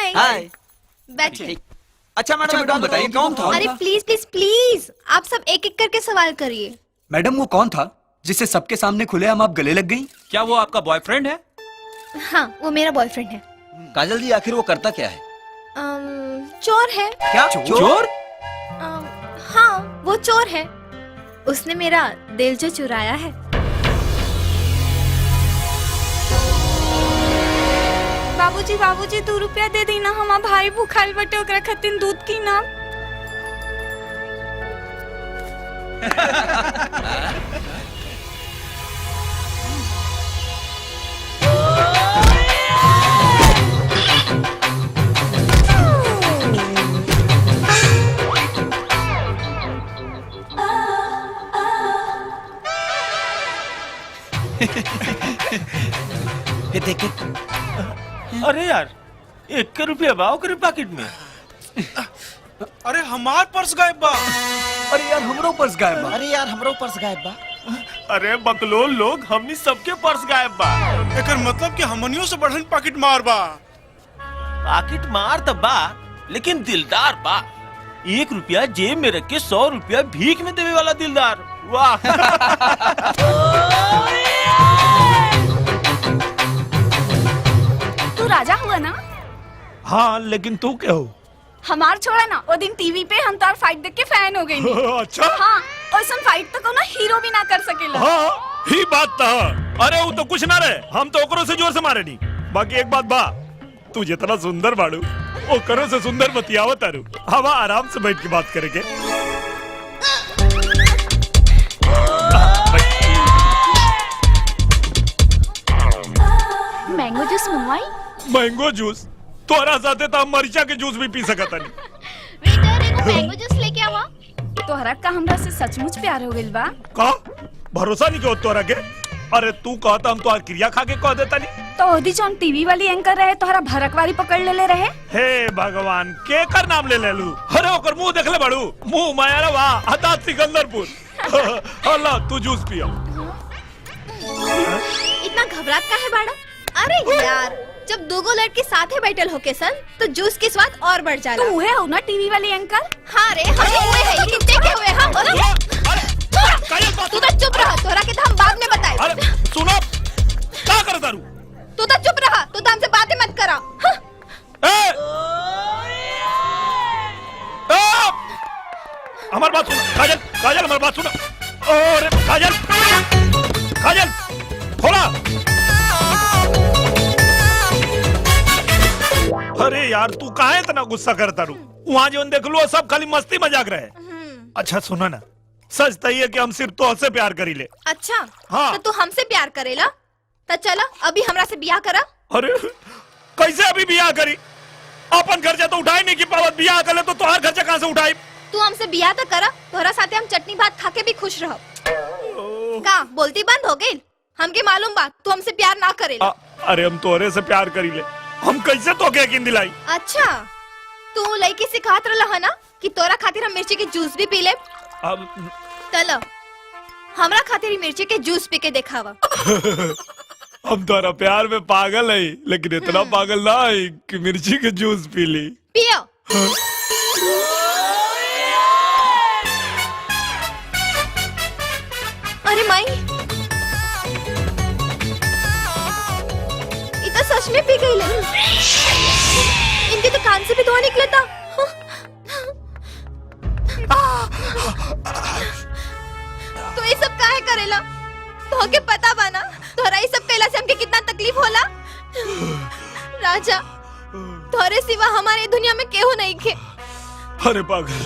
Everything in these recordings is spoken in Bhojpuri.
हाय हाय। बैठिए। अच्छा मैडम बताइए कौन था? अरे प्लीज प्लीज प्लीज, आप सब एक एक करके सवाल करिए। मैडम वो कौन था जिससे सबके सामने खुलेआम आप गले लग गई? क्या वो आपका बॉयफ्रेंड है? हाँ, वो मेरा बॉयफ्रेंड है। काजल जी आखिर वो करता क्या है? चोर है। क्या चोर? हाँ, वो चोर है। उसने मेरा दिल जो चुराया है। बाबूजी बाबूजी 2 रुपया दे दी ना, हमार भाई भूखाइल बटे, ओकरा खातिर दूध की ना। ये देख। अरे यार 1 रुपया बा ओकरे पॉकेट में। अरे हमार पर्स गायब बा। अरे यार हमरो पर्स गायब बा। अरे यार हमरो पर्स गायब बा। अरे बकलोल लोग, हमनी सबके पर्स गायब बा। एकर मतलब कि हमनियों से बढ़न पॉकेट मार बा। पॉकेट मार त बा, लेकिन दिलदार बा। 1 रुपया जेब में रख के 100 रुपया भीख में देवे वाला दिलदार। वाह। तू राजा हुआ ना? हाँ, लेकिन तू क्या हो? हमार छोड़ा ना, वो दिन टीवी पे हम तार फाइट देख के फैन हो गई नी। अच्छा। हाँ, ओइसन फाइट तो कोनो हीरो भी ना कर सकेला। हाँ, ही बात था। अरे वो तो कुछ ना रहे, हम तो ओकरो से जोर से मारे नहीं। बाकी एक बात बा, तू जितना सुंदर बाड़ू, ओकरो से सुंदर बतियावत आरू। हवा आराम से बैठ के बात करेंगे। मैंगो जूस मंगवाई? Mango juice? तोरा साथे तो हम मरीचा के जूस भी पी सकत नहीं। वेटर, एगो मैंगो जूस लेके आवा। तोहरा का हमरा से सचमुच प्यार हो गइल बा? का भरोसा नहीं क्यों तोरा के? अरे तू कहता हम तो क्रिया खा के कह देता नहीं। तो ओदी जौन टीवी वाली एंकर रहे, तोहरा भरकवारी पकड़ ले रहे। हे भगवान, के कर नाम ले ले लू। अरे ओकर मुंह देख ले बड़ू, मुंह माया वा हता सिकंदरपुर। अल्लाह तू जूस पियो। इतना घबरात का है बाड़ा? अरे यार, जब 2 लड़के साथे बैठल होके सन, तो जूस के स्वाद और बढ़ जाला। तू है हो ना टीवी वाली एंकर? हाँ रे, हम तो हुए हैं, लेकिन देखे हुए हम। तू तो चुप रहा, तोरा के तो हम बाद में बताए। अरे सुनो, क्या करता रू? तू तो चुप रहा, तू तो हमसे बातें मत करा। हाँ? हमारी बात सुनो, काजल काजल हमारी बात सुनो। अरे काजल काजल खोला। अरे यार तू काहे इतना गुस्सा करता रू? वहाँ जो देख लो सब खाली मस्ती मजाक रहे। अच्छा सुनो ना, सच तो ये कि हम सिर्फ तो से प्यार करी ले। अच्छा हाँ। तो तू हमसे प्यार करेला? तो चला अभी हमरा से ब्याह करा। अरे कैसे अभी ब्याह करी? अपन खर्चा तो उठाई नहीं की पावत, ब्याह कर ले तो तुम्हारा खर्चा कहाँ से उठाई? तू हमसे ब्याह तो करा, तोहरा साथे हम चटनी भात खा के भी खुश रहो। का बोलती बंद हो गई? हमके मालूम बात तू हमसे प्यार ना करेला। अरे हम तोरे से प्यार करी ले, हम कैसे तो के यकीन दिलाई? अच्छा, तू लड़की से कहत रहा ना कि तोरा खातिर हम मिर्ची के जूस भी पी ले। अब चलो हमरा खातिर मिर्ची के जूस पी के दिखावा। हम तोरा प्यार में पागल है, लेकिन इतना पागल ना है कि मिर्ची के जूस पी ली। पियो। अरे माई, इतना सच में पी गई ले। इनके तो कान से भी धुआं निकला था। तो ये सब काहे करेला? तो के पता बाना तोहरा ये सब कैला से हमके कितना तकलीफ होला। राजा, तोरे सिवा हमारे दुनिया में केहू नहीं खे। अरे पागल,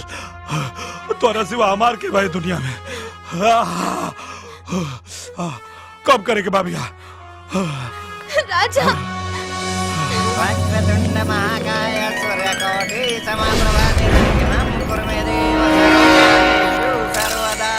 तोरा सिवा हमार के भाई दुनिया में। कब करेंगे बाबिया? राजा, वक्रतुंड महाकाय सूर्यकोटि समप्रभा निर्विघ्नं कुरु मे देव सर्वेषु सर्वदा।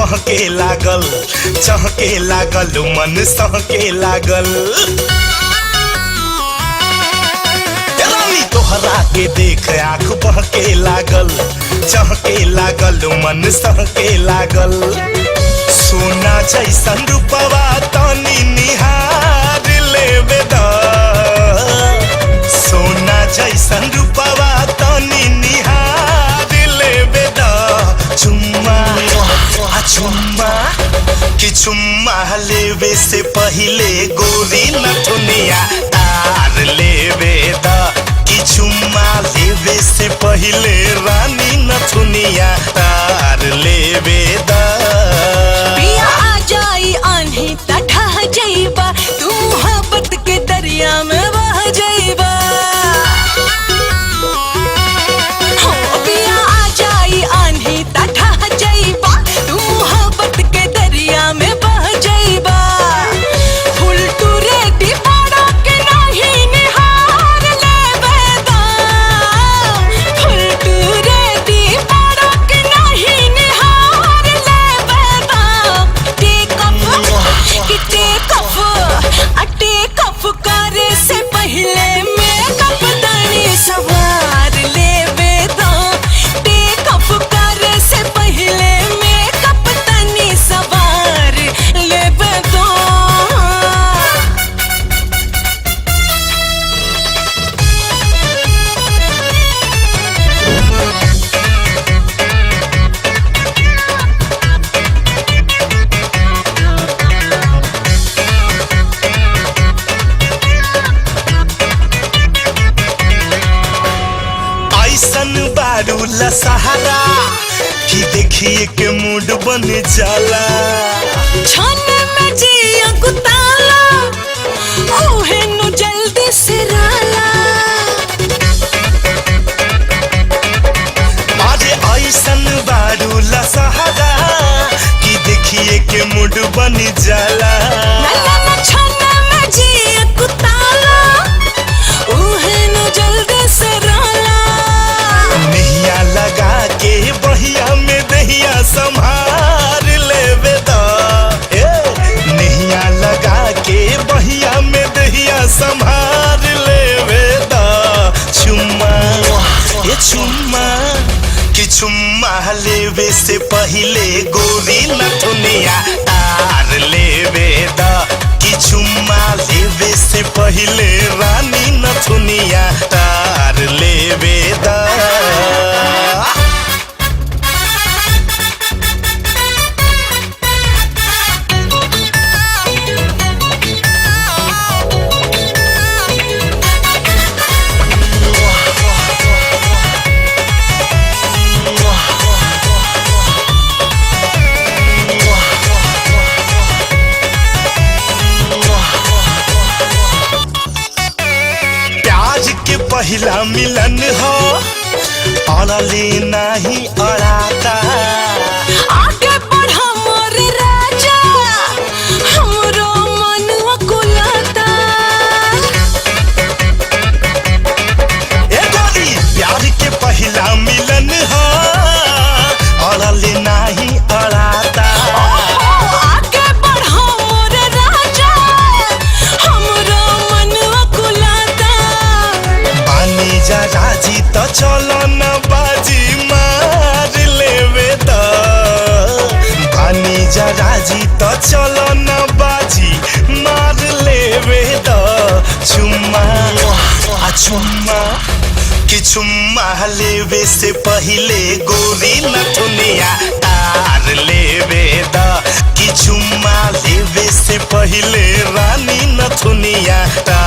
बहके लागल चहके लागल मन सहके लागल तोहरा के देख आँख बहके लागल चहके लागल मन सहके लागल सोना जैसन रूपवा तनी निहार लेवे द सोना जैसन रूपवा तनी निहार लेवे द चुम्मा चुम्मा कि चुम्मा लेवे से पहिले गोरी नथुनिया तार लेवे द कि चुम्मा लेवे से पहिले रानी नथुनिया तार लेवे द पिया आ जाई आन्ही तठा जाइबा तू मोहब्बत के दरिया में बह जाइबा हो पिया आ जाई आन्ही तठा जाइबा तू मोहब्बत के दरिया में बह जाइबा फुल टू रेडी पड़ा के नहीं निहार लेवे दा फुल टू रेडी पड़ा के नहीं निहार लेवे दा टेक ऑफ करे से पहले मेकअप दानी सवार लेवे दा टेक ऑफ करे से पहले मेकअप दानी सवार लेवे दा ऐसन बारू लसहरा कि देखिए के मूड बन जाला छाने में जिया गुताला ओहे नु जल्दी से राला अरे ऐसन बारू लसहरा कि देखिए के मूड बन जाला नल्ला छाने में जिया गुताला ओहे नु जल्दी से राला नैया लगा के बहिया में दहिया संभार लेवे दा नैया लगा के बहिया में दहिया संभार लेवे दा चुम्मा ये चुम्मा कि चुम्मा लेवे से पहिले गोरी नथुनिया तार लेवे दा कि चुम्मा लेवे से पहिले रानी नथुनिया तार लेवे दा प्याज के पहला मिलन हो अड़ले नहीं अड़ाता आगे बढ़ा मोर राजा हमरो मन कुलाता ए गोरी प्याज के पहला मिलन हो अड़ले नहीं अड़ाता आगे बढ़ा मोर राजा हमरो मन कुलाता बानी जा राजी तो चलो न बाजी मार लेवे द बानी जा राजी तो चलो न बाजी मार लेवे द चुम्मा चुम्मा कि चुम्मा लेवे से पहिले गोरी नथुनिया तार लेवे द कि चुम्मा लेवे से पहिले रानी नथुनिया तार